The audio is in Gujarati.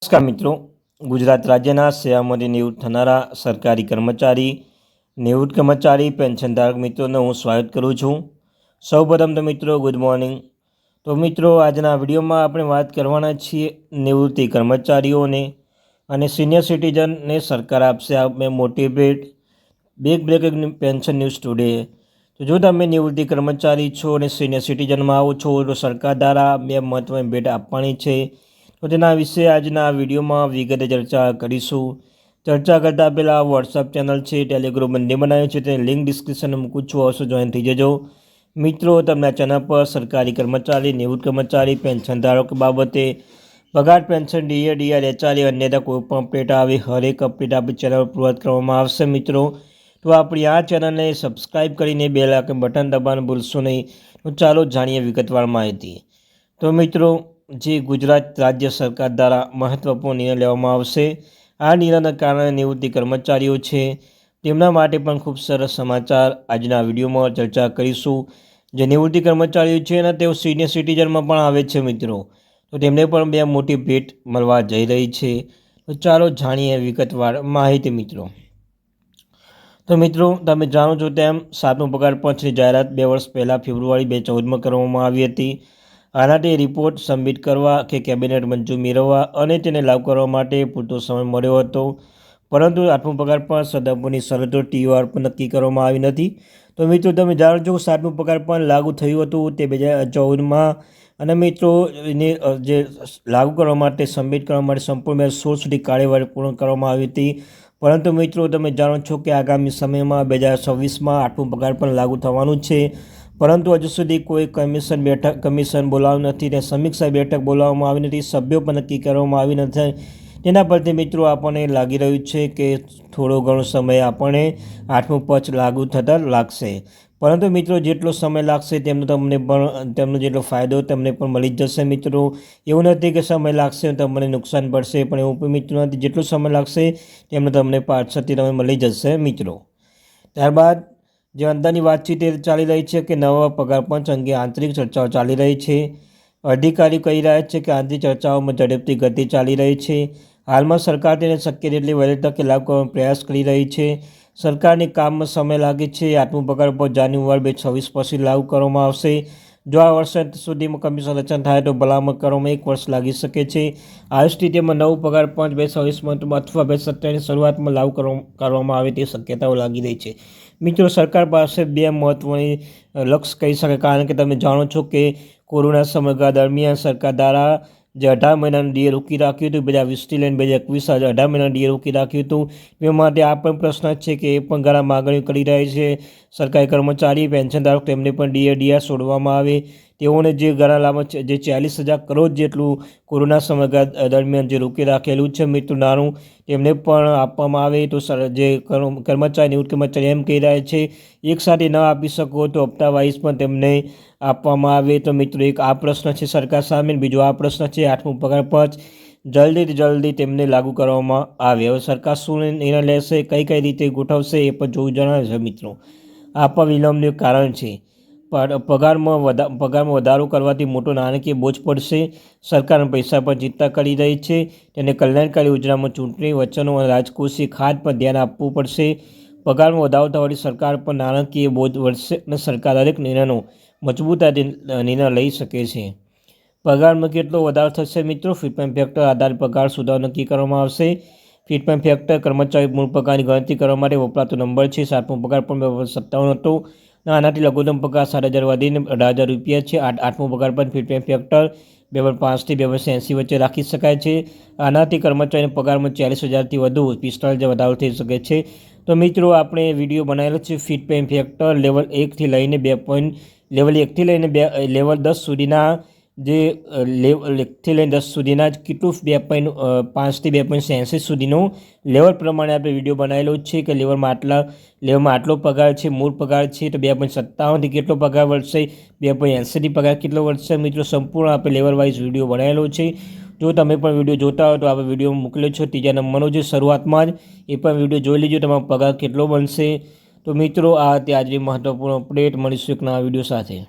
નમસ્કાર મિત્રો, ગુજરાત રાજ્યના સેવામાંથી નિવૃત્ત થનારા સરકારી કર્મચારી, નિવૃત્ત કર્મચારી, પેન્શનધારક મિત્રોને હું સ્વાગત કરું છું. સૌપ્રથમ તો મિત્રો ગુડ મોર્નિંગ. તો મિત્રો આજના વિડીયોમાં આપણે વાત કરવાના છીએ નિવૃત્તિ કર્મચારીઓને અને સિનિયર સિટીઝનને સરકાર આપશે આ મોટી ભેટ. Big breaking pension news today. તો જો તમે નિવૃત્તિ કર્મચારી છો અને સિનિયર સિટીઝનમાં આવો છો તો સરકાર દ્વારા બે મહત્વની ભેટ આપવાની છે. તો તેના વિશે આજના વિડીયોમાં વિગતે ચર્ચા કરીશું. ચર્ચા કરતાં પહેલાં વોટ્સઅપ ચેનલ છે, ટેલિગ્રામ બંને બનાવ્યું છે, તેની લિંક ડિસ્ક્રિપ્શનમાં મૂકું છું, અવશ્ય જોઈન થઈ જજો. મિત્રો તમને આ ચેનલ પર સરકારી કર્મચારી, નિવૃત્ત કર્મચારી, પેન્શનધારક બાબતે પગાર, પેન્શન, ડીએ, ડીઆર, એચઆરએ અન્યતા કોઈપણ અપડેટ આવે હરેક અપડેટ આપણી ચેનલ પર પૂર્વત કરવામાં આવશે. મિત્રો તો આપણી આ ચેનલને સબસ્ક્રાઈબ કરીને બેલ આઇકન બટન દબાવવાનું ભૂલશો નહીં. તો ચાલો જાણીએ વિગતવાર માહિતી. તો મિત્રો જે ગુજરાત રાજ્ય સરકાર દ્વારા મહત્વપૂર્ણ નિર્ણય લેવામાં આવશે. આ નિર્ણયના કારણે નિવૃત્તિ કર્મચારીઓ છે તેમના માટે પણ ખૂબ સરસ સમાચાર આજના વિડીયોમાં ચર્ચા કરીશું. જે નિવૃત્તિ કર્મચારીઓ છે અને તેઓ સિનિયર સિટીઝનમાં પણ આવે છે મિત્રો, તો તેમને પણ બે મોટી ભેટ મળવા જઈ રહી છે. તો ચાલો જાણીએ વિગતવાર માહિતી મિત્રો. તો મિત્રો તમે જાણો છો તેમ 7મો પગાર પંચની જાહેરાત 2 વર્ષ પહેલાં ફેબ્રુઆરી 2014માં કરવામાં આવી હતી. આનાથી રિપોર્ટ સબમિટ કરવા કે કેબિનેટ મંજૂરી મેળવવા અને તેને લાગુ કરવા માટે પૂરતો સમય મળ્યો હતો, પરંતુ 8મો પગાર પણ સદપની શરતો TOR પર નક્કી કરવામાં આવી નથી. તો મિત્રો તમે જાણો છો કે 7મું પગાર પણ લાગુ થયું હતું તે 2014માં, અને મિત્રો એને જે લાગુ કરવા માટે સબમિટ કરવા માટે સંપૂર્ણ 2016 સુધી કાર્યવાહી પૂર્ણ કરવામાં આવી હતી. પરંતુ મિત્રો તમે જાણો છો કે આગામી સમયમાં 2026માં 8મું પગાર પણ લાગુ થવાનું છે, પરંતુ હજુ સુધી કોઈ કમિશન બોલાવ્યું નથી અને સમીક્ષા બેઠક બોલાવવામાં આવી નથી, સભ્યો પણ નક્કી કરવામાં આવી નથી. તેના પરથી મિત્રો આપણને લાગી રહ્યું છે કે થોડો ઘણો સમય આપણને 8મું પંચ લાગુ થતાં લાગશે. પરંતુ મિત્રો જેટલો સમય લાગશે તેમનો જેટલો ફાયદો તમને પણ મળી જશે. મિત્રો એવું નથી કે સમય લાગશે તમને નુકસાન પડશે, પણ એવું મિત્રો નથી, જેટલો સમય લાગશે તેમનો તમને પાછળથી તમે મળી જશે મિત્રો. ત્યારબાદ જે અંદરની વાતચીત એ ચાલી રહી છે કે નવા પગાર પંચ અંગે આંતરિક ચર્ચાઓ ચાલી રહી છે. અધિકારીઓ કહી રહ્યા છે કે આંતરિક ચર્ચાઓમાં ઝડપથી ગતિ ચાલી રહી છે. હાલમાં સરકાર તેને શક્ય તેટલી વહેલી તકે લાગુ કરવાનો પ્રયાસ કરી રહી છે. સરકારની કામમાં સમય લાગે છે. 8મું પગાર પંચ જાન્યુઆરી 2026 પછી લાગુ કરવામાં આવશે. જો આ વર્ષ સુધીમાં કમિશન રચના થાય તો ભલામણ કરવામાં 1 વર્ષ લાગી શકે છે. આવી સ્થિતિમાં નવું પગાર પંચ 2026 અથવા 2027ની શરૂઆતમાં લાગુ કરવામાં આવે તેવી શક્યતાઓ લાગી રહી છે. મિત્રો સરકાર પાસે બે મહત્ત્વની લક્ષ્ય કહી શકાય, કારણ કે તમે જાણો છો કે કોરોના સમયગાળા દરમિયાન સરકાર દ્વારા જે 18 મહિનાનું ડીએ રોકી રાખ્યું હતું, 2020થી લઈને 2021 18 મહિનાનું ડીએ રોકી રાખ્યું હતું. એ માટે આ પણ પ્રશ્ન છે કે એ પણ ઘણા માગણીઓ કરી રહ્યા છે. સરકારી કર્મચારી, પેન્શનધારક તેમને પણ ડીઆર છોડવામાં આવે. તેઓને જે ઘણા લાભ છે, જે 40,000 કરોડ જેટલું કોરોના સમયગાળા દરમિયાન જે રોકી રાખેલું છે મિત્રો નાણું, તેમને પણ આપવામાં આવે. તો જે કર્મચારી, નિવૃત્ત કર્મચારી એમ કહી રહ્યા છે એકસાથે ન આપી શકો તો હપ્તા વાઇઝ પણ તેમને આપવામાં આવે. તો મિત્રો એક આ પ્રશ્ન છે સરકાર સામે. બીજો આ પ્રશ્ન છે 8મું પગાર પંચ જલ્દીથી જલ્દી તેમને લાગુ કરવામાં આવે. હવે સરકાર શું નિર્ણય લેશે, કઈ રીતે ગોઠવશે એ પણ જોવું જણાવે છે મિત્રો. આ પણ વિલંબનું કારણ છે. પગારમાં વધારો કરવાથી મોટો નાણાકીય બોજ પડશે. સરકાર પૈસા પર ચિંતા કરી રહી છે. તેને કલ્યાણકારી યોજનામાં ચૂંટણી વચનો અને રાજકોષીય ખાત પર ધ્યાન આપવું પડશે. પગારમાં વધારો થવાથી સરકાર પર નાણાકીય બોજ વધશે અને સરકાર દરેક નિર્ણયનો મજબૂતાઈથી નિર્ણય લઈ શકે છે. પગારમાં કેટલો વધારો થશે મિત્રો? ફિટમેન્ટ ફેક્ટર આધારિત પગાર સુધારો નક્કી કરવામાં આવશે. ફિટમેન્ટ ફેક્ટર કર્મચારી મૂળ પગારની ગણતરી કરવા માટે વપરાતો નંબર છે. 7મો પગાર પણ 2057 હતો. આનાથી લઘુત્તમ પગાર 7,000 વધીને 18,000 રૂપિયા છે. 8મો પગાર પણ ફિટમેન્ટ ફેક્ટર 2005થી 2080 વચ્ચે રાખી શકાય છે. આનાથી કર્મચારીના પગારમાં 40,000થી વધુ 45,000 વધારો થઈ શકે છે. તો મિત્રો આપણે વિડીયો બનાવેલો છે ફિટમેન્ટ ફેક્ટર લેવલ 1થી લઈને લેવલ 10 સુધીના, જે લેવલ 1થી લઈને 10 સુધીના જ કેટલું 2.5થી 2.86 સુધીનો લેવલ પ્રમાણે આપણે વિડીયો બનાવેલો છે કે લેવલમાં આટલો પગાર છે, મૂળ પગાર છે, તો 2.57થી કેટલો પગાર વધશે, 2.80થી પગાર કેટલો વધશે. મિત્રો સંપૂર્ણ આપણે લેવલ વાઇઝ વિડીયો બનાવેલો છે. જો તમે પણ વિડીયો જોતા હોય તો આપણે વિડીયો મોકલ્યો છે 3જા નંબરનો છે શરૂઆતમાં જ, એ પણ વિડીયો જોઈ લીજો, તમારો પગાર કેટલો બનશે. તો મિત્રો આ હતી આજની મહત્વપૂર્ણ અપડેટ. મળીશું એક નવા વિડીયો સાથે.